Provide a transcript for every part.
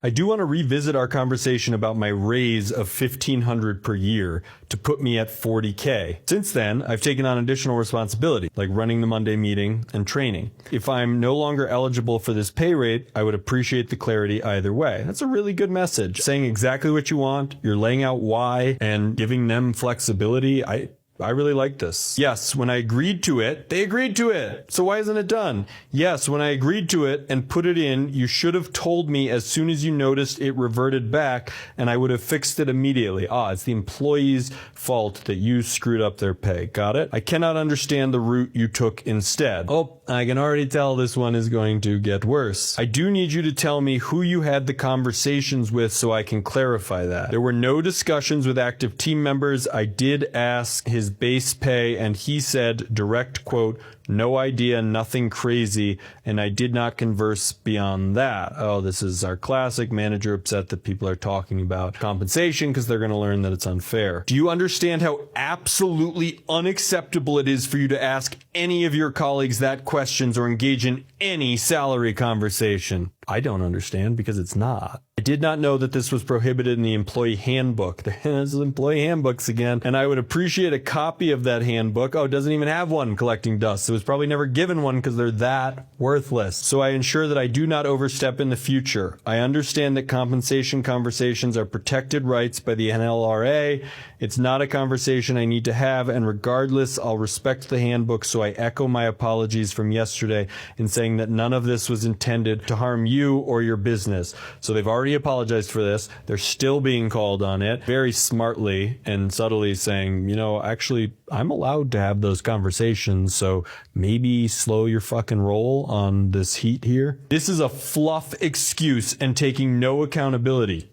I do want to revisit our conversation about my raise of $1,500 per year to put me at $40K. Since then, I've taken on additional responsibility, like running the Monday meeting and training. If I'm no longer eligible for this pay rate, I would appreciate the clarity either way. That's a really good message. Saying exactly what you want, you're laying out why, and giving them flexibility. I really like this. Yes, when I agreed to it, they agreed to it. So why isn't it done? Yes, when I agreed to it and put it in, you should have told me as soon as you noticed it reverted back, and I would have fixed it immediately. It's the employee's fault that you screwed up their pay. Got it? I cannot understand the route you took instead. I can already tell this one is going to get worse. I do need you to tell me who you had the conversations with so I can clarify that. There were no discussions with active team members. I did ask his base pay, and he said, direct quote, "No idea, nothing crazy," and I did not converse beyond that. This is our classic manager upset that people are talking about compensation because they're going to learn that it's unfair. Do you understand how absolutely unacceptable it is for you to ask any of your colleagues that questions or engage in any salary conversation? I don't understand because it's not. I did not know that this was prohibited in the employee handbook. There's employee handbooks again, and I would appreciate a copy of that handbook. It doesn't even have one collecting dust. It was probably never given one because they're that worthless. So I ensure that I do not overstep in the future. I understand that compensation conversations are protected rights by the NLRA. It's not a conversation I need to have, and regardless, I'll respect the handbook, so I echo my apologies from yesterday in saying that none of this was intended to harm you or your business. So they've already apologized for this. They're still being called on it very smartly and subtly saying, actually, I'm allowed to have those conversations, so maybe slow your fucking roll on this heat here. This is a fluff excuse and taking no accountability.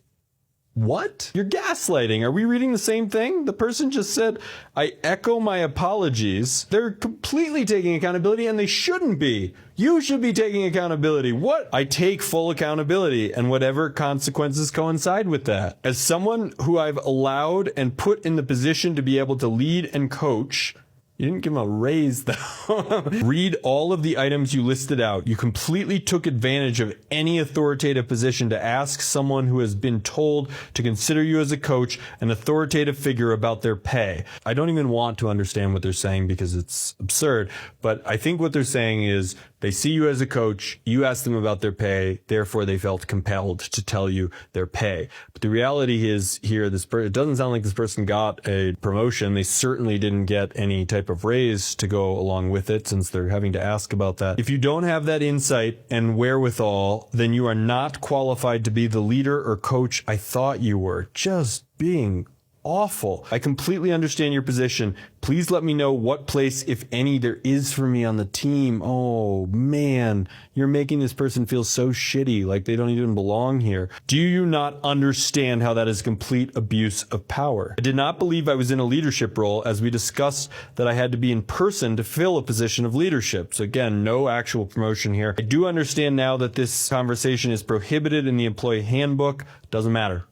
What? You're gaslighting. Are we reading the same thing? The person just said, I echo my apologies. They're completely taking accountability, and they shouldn't be. You should be taking accountability. What? I take full accountability, and whatever consequences coincide with that. As someone who I've allowed and put in the position to be able to lead and coach, you didn't give him a raise, though. Read all of the items you listed out. You completely took advantage of any authoritative position to ask someone who has been told to consider you as a coach an authoritative figure about their pay. I don't even want to understand what they're saying because it's absurd, but I think what they're saying is they see you as a coach, you ask them about their pay, therefore they felt compelled to tell you their pay. But the reality is here, it doesn't sound like this person got a promotion. They certainly didn't get any type of raise to go along with it, since they're having to ask about that. If you don't have that insight and wherewithal, then you are not qualified to be the leader or coach I thought you were. Just being awful. I completely understand your position. Please let me know what place, if any, there is for me on the team. Oh man, you're making this person feel so shitty, like they don't even belong here. Do you not understand how that is complete abuse of power? I did not believe I was in a leadership role, as we discussed that I had to be in person to fill a position of leadership. So again, no actual promotion here. I do understand now that this conversation is prohibited in the employee handbook. Doesn't matter.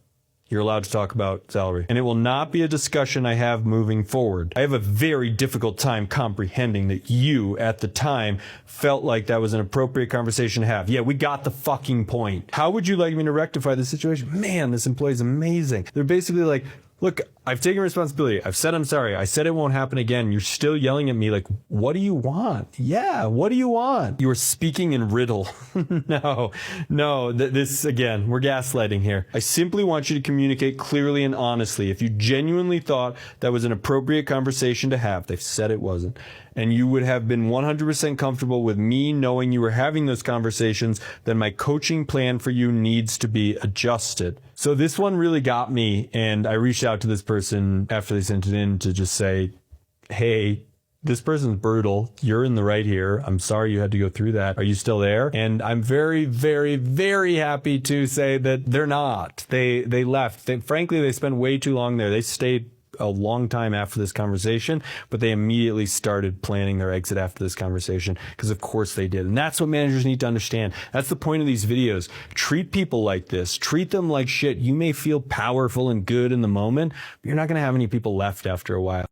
You're allowed to talk about salary. And it will not be a discussion I have moving forward. I have a very difficult time comprehending that you, at the time, felt like that was an appropriate conversation to have. Yeah, we got the fucking point. How would you like me to rectify the situation? Man, this employee's amazing. They're basically like, look, I've taken responsibility. I've said I'm sorry. I said it won't happen again. You're still yelling at me like, what do you want? Yeah, what do you want? You are speaking in riddle. No, this, again, we're gaslighting here. I simply want you to communicate clearly and honestly. If you genuinely thought that was an appropriate conversation to have, they've said it wasn't, and you would have been 100% comfortable with me knowing you were having those conversations, then my coaching plan for you needs to be adjusted. So this one really got me, and I reached out to this person after they sent it in to just say, hey, this person's brutal. You're in the right here. I'm sorry you had to go through that. Are you still there? And I'm very, very, very happy to say that they're not. They left. Frankly, they spent way too long there. They stayed a long time after this conversation, but they immediately started planning their exit after this conversation, because of course they did. And that's what managers need to understand. That's the point of these videos. Treat people like this. Treat them like shit. You may feel powerful and good in the moment, but you're not going to have any people left after a while.